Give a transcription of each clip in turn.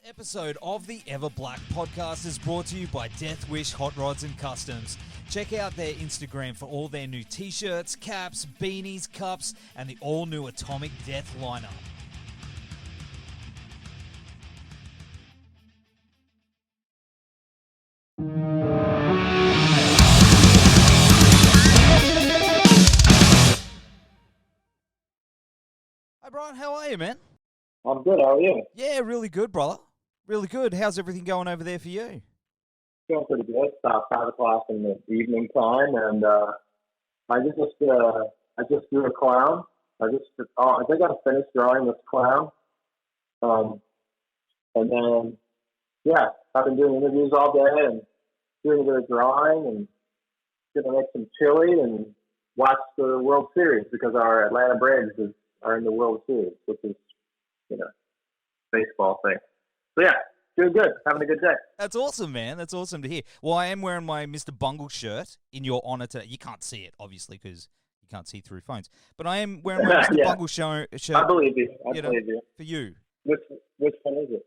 Episode of the Everblack Podcast is brought to you by Deathwish, Hotrods and Kustoms. Check out their Instagram for all their new t-shirts, caps, beanies, cups, and the all-new Atomic Death lineup. Hi, Brian. How are you, man? I'm good. How are you? Yeah, really good, brother. Really good. How's everything going over there for you? Feeling pretty good. It's about 5 o'clock in the evening time, and I just drew a clown. I think I finished drawing this clown, and then I've been doing interviews all day and doing a bit of drawing and gonna make some chili and watch the World Series because our Atlanta Braves are in the World Series, which is baseball thing. So yeah, doing good, having a good day. That's awesome, man. That's awesome to hear. Well, I am wearing my Mr. Bungle shirt in your honor today. You can't see it, obviously, because you can't see through phones. But I am wearing my Mr. Bungle shirt. I believe you. I believe you. For you. Which one is it?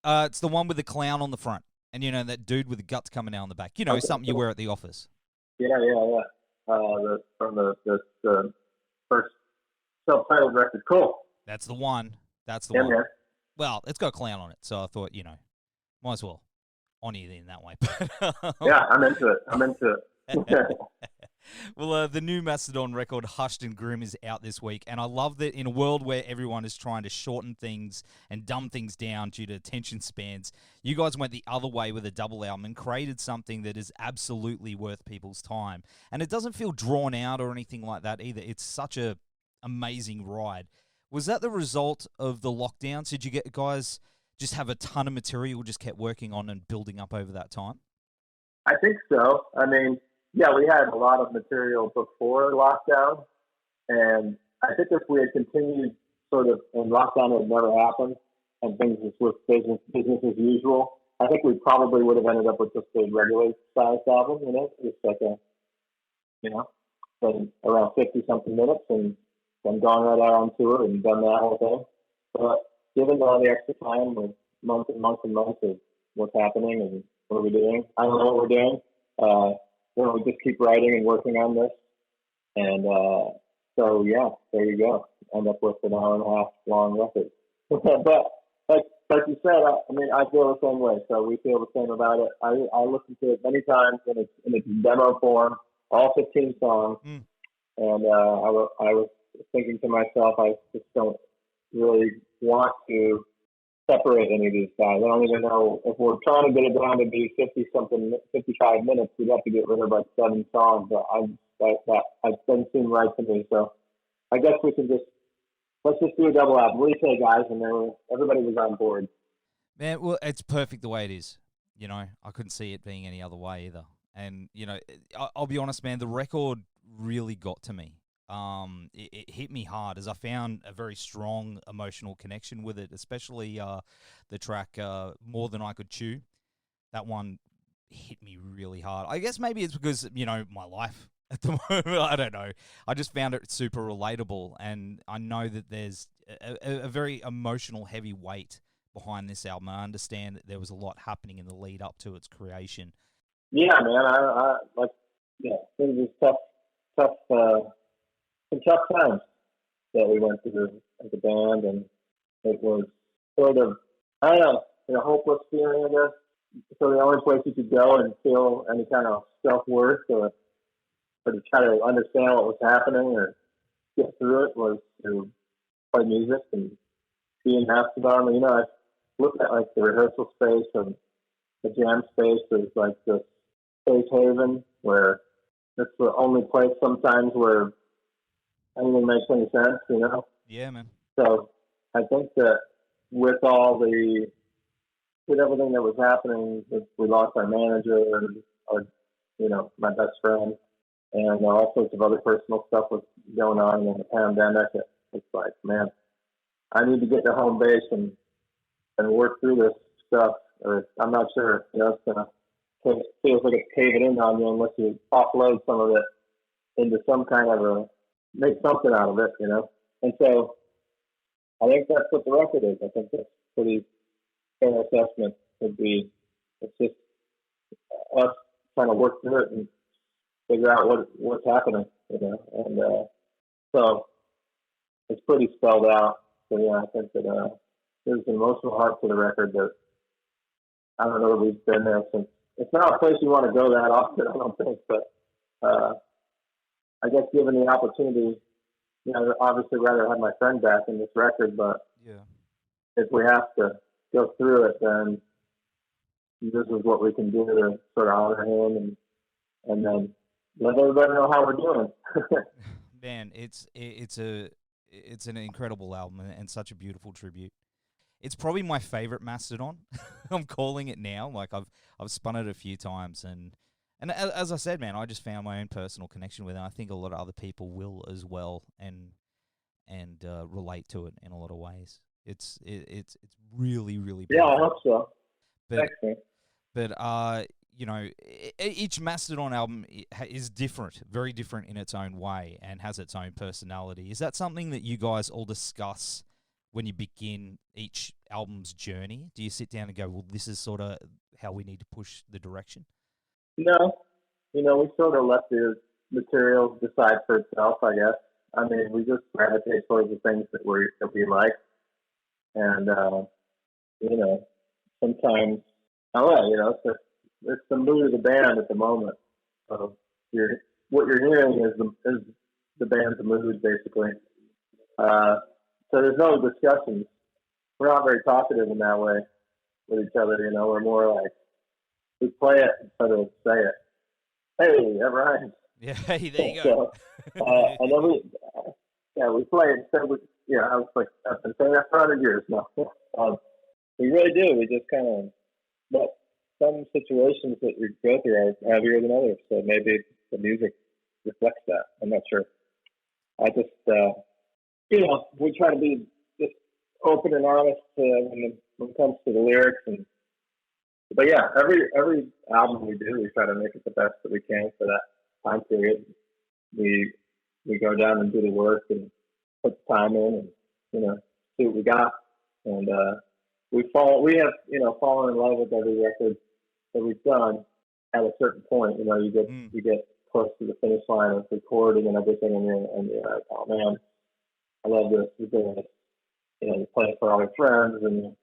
It's the one with the clown on the front. And, that dude with the guts coming out on the back. Something you wear at the office. Yeah. From the first self-titled record. Cool. That's the one. That's the one. Man. Well, it's got a clown on it, so I thought, might as well honor you in that way. Yeah, I'm into it. Well, the new Mastodon record, Hushed and Grim, is out this week, and I love that in a world where everyone is trying to shorten things and dumb things down due to attention spans, you guys went the other way with a double album and created something that is absolutely worth people's time. And it doesn't feel drawn out or anything like that either. It's such a amazing ride. Was that the result of the lockdowns? Did you guys just have a ton of material, just kept working on and building up over that time? I think so. I mean, yeah, we had a lot of material before lockdown, and I think if we had continued sort of, and lockdown had never happened, and things was business as usual, I think we probably would have ended up with just a regular sized album, just like around 50-something minutes, and then gone right out on tour and done that whole thing. But given all the extra time with months and months and months of what's happening and what we're doing, I don't know what we're doing. We just keep writing and working on this. And so, yeah, there you go. End up with an hour-and-a-half long record. But like you said, I feel the same way. So we feel the same about it. I listened to it many times in its demo form, all 15 songs. And I was thinking to myself, I just don't really want to separate any of these guys. I don't even know if we're trying to get it down to be 55 minutes, we'd have to get rid of like 7 songs. But that doesn't seem right to me. So I guess let's just do a double album. What do you say, guys? And everybody was on board. Man, well, it's perfect the way it is. I couldn't see it being any other way either. And, I'll be honest, man, the record really got to me. It hit me hard as I found a very strong emotional connection with it, especially the track More Than I Could Chew. That one hit me really hard. I guess maybe it's because, my life at the moment, I don't know. I just found it super relatable, and I know that there's a very emotional, heavy weight behind this album. I understand that there was a lot happening in the lead up to its creation. Yeah, man, things was tough, some tough times that we went through as a band, and it was sort of, I don't know, a hopeless feeling, I guess. So the only place you could go and feel any kind of self-worth or to try to understand what was happening or get through it was to play music and be in Mastodon. I looked at like the rehearsal space and the jam space as like this safe haven where it's the only place sometimes where anything makes any sense, Yeah, man. So I think that with everything that was happening, we lost our manager and my best friend, and all sorts of other personal stuff was going on in the pandemic. It's like, man, I need to get to home base and work through this stuff, or I'm not sure. It feels like it's caving in on you unless you offload some of it into some kind of make something out of it, And so I think that's what the record is. I think that's pretty fair assessment would be it's just us trying to work through it and figure out what's happening, and so it's pretty spelled out. So yeah, I think that there's an emotional heart to the record that I don't know that we've been there since. It's not a place you want to go that often, I don't think, but I guess given the opportunity, I'd obviously rather have my friend back in this record, but if we have to go through it, then this is what we can do to sort of honor him and then let everybody know how we're doing. Man, it's an incredible album and such a beautiful tribute. It's probably my favorite Mastodon. I'm calling it now. Like I've spun it a few times, and as I said, man, I just found my own personal connection with it. I think a lot of other people will as well, and relate to it in a lot of ways. It's really, really beautiful. Yeah, I hope so. Thanks, man. But each Mastodon album is different, very different in its own way, and has its own personality. Is that something that you guys all discuss when you begin each album's journey? Do you sit down and go, well, this is sort of how we need to push the direction? No. We sort of let the material decide for itself, I guess. I mean, we just gravitate towards the things that we like. And, sometimes, it's the mood of the band at the moment. So what you're hearing is the band's mood, basically. So there's no discussions. We're not very talkative in that way with each other. We're more like we play it instead of say it. Hey, that rhymes. Yeah, hey, there you go. So, and then we play it instead. I was like, I've been saying that for 100 years now. We really do. We just kind of, but some situations that we go through are heavier than others. So maybe the music reflects that. I'm not sure. I just, we try to be just open and honest when it comes to the lyrics. But yeah, every album we do, we try to make it the best that we can for that time period. We go down and do the work and put the time in and, see what we got. And we have, fallen in love with every record that we've done at a certain point. You get close to the finish line of recording and everything, and you're like, oh man, I love this. We're doing it. You play it for all your friends and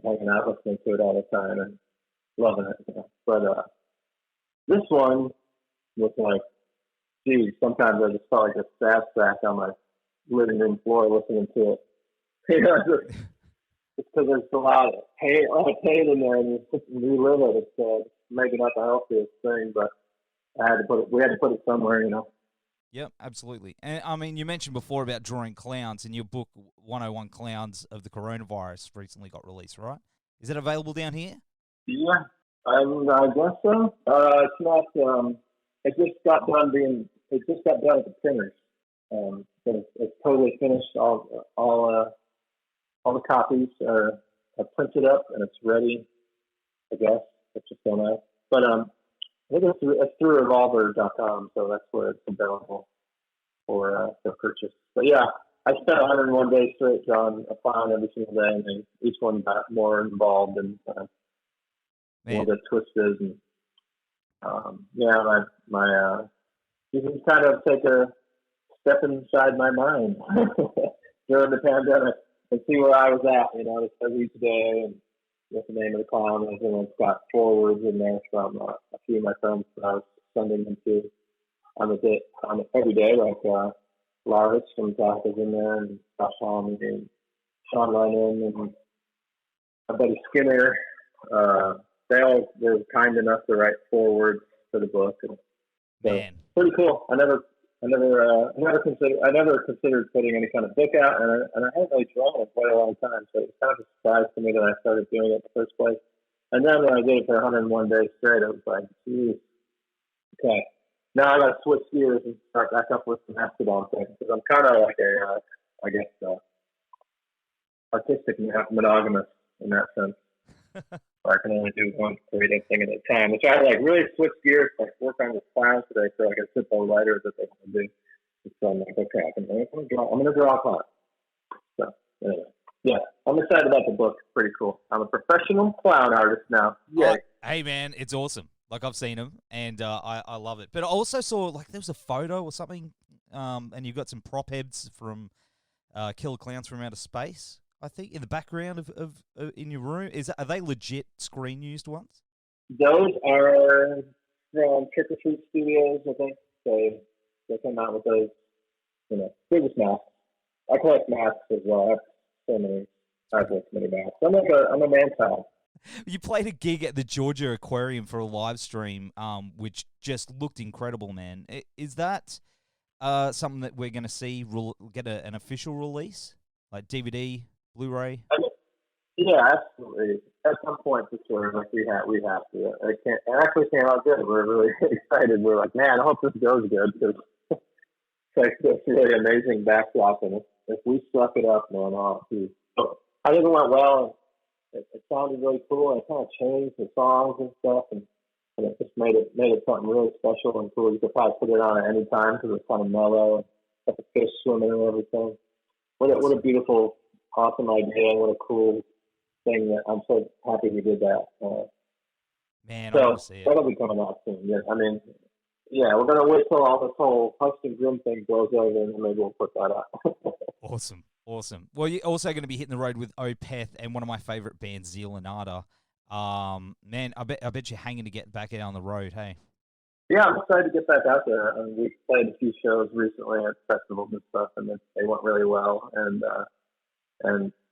hanging out, listening to it all the time and loving it. But this one was like, geez, sometimes I just felt like a sad sack on my living room floor listening to it. Just because there's a lot of pain in there, and you just relive it. It's maybe not the healthiest thing, but we had to put it somewhere, Yep, absolutely. And I mean, you mentioned before about drawing clowns, and your book 101 Clowns of the Coronavirus recently got released, right? Is it available down here? Yeah, I guess so. It's not. It just got done at the printers. But it's totally finished. All the copies are printed up and it's ready. I guess it's just don't know. But I think it's through Revolver.com, so that's where it's available for purchase. But yeah, I spent 101 days straight, John, applying every single day, and then each one got more involved and more the twisted and you can kind of take a step inside my mind during the pandemic and see where I was at. It says each day and what the name of the clown is, and it's got forwards in there from a few of my friends that I was sending them to on every day, like Lars from Zach is in there, and Josh Holland and Sean Lennon and my buddy Skinner. They all were kind enough to write forwards for the book. And so, man, pretty cool. I never considered putting any kind of book out, and I hadn't really drawn in quite a long time, so it was kind of a surprise to me that I started doing it in the first place. And then when I did it for 101 days straight, it was like, geez, okay, now I got to switch gears and start back up with the Mastodon thing, because I'm kind of like artistic monogamous in that sense. I can only do one creative thing at a time. I try to really switch gears, work on this clown today for a simple writer that they want to do. So I'm like, okay, I'm gonna draw a clown. So anyway, Yeah, I'm excited about the book. Pretty cool. I'm a professional clown artist now. Yay. Hey, man, it's awesome. Like, I've seen them, and I love it. But I also saw, like, there was a photo or something, and you've got some prop heads from Killer Clowns from Outer Space, I think, in the background of in your room. Are they legit screen-used ones? Those are from Trick or Treat Studios, I think. They came out with those, biggest masks. I collect masks as well. I have so many. I have so many masks. I'm a man child. You played a gig at the Georgia Aquarium for a live stream, which just looked incredible, man. Is that something that we're going to see get an official release, like DVD, Blu-ray? Yeah, absolutely. At some point, for sure. Like we have to. It actually came out good. We're really excited. We're like, man, I hope this goes good because it's like this really amazing backdrop, and if we suck it up, man, I think it went well. It sounded really cool, and it kind of changed the songs and stuff, and it just made it something really special and cool. You could probably put it on at any time because it's kind of mellow, got the fish swimming and everything. What a beautiful, awesome idea! What a cool thing! That I'm so happy we did that. Man, I want to see it. That'll be coming out soon. Yeah, I mean, yeah, we're gonna wait till all this whole Husk and Grim thing blows over, and maybe we'll put that out. Awesome. Well, you're also going to be hitting the road with Opeth and one of my favorite bands, Zealanada. Man, I bet you're hanging to get back out on the road, hey? Yeah, I'm excited to get back out there. I mean, we played a few shows recently at festivals and stuff, and they went really well. And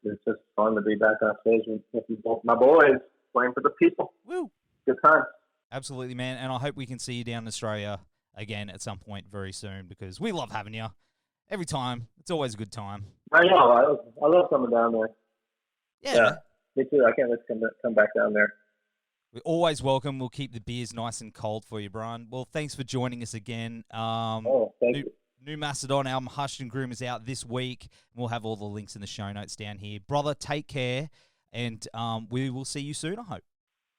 it's just fun to be back on stage with my boys playing for the people. Woo! Good time. Absolutely, man. And I hope we can see you down in Australia again at some point very soon because we love having you. Every time. It's always a good time. I know. I love coming down there. Yeah. Me too. I can't wait to come back down there. We're always welcome. We'll keep the beers nice and cold for you, Brann. Well, thanks for joining us again. Thank you. New Mastodon album, Hushed and Groom, is out this week. We'll have all the links in the show notes down here. Brother, take care, and we will see you soon, I hope.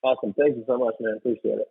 Awesome. Thank you so much, man. Appreciate it.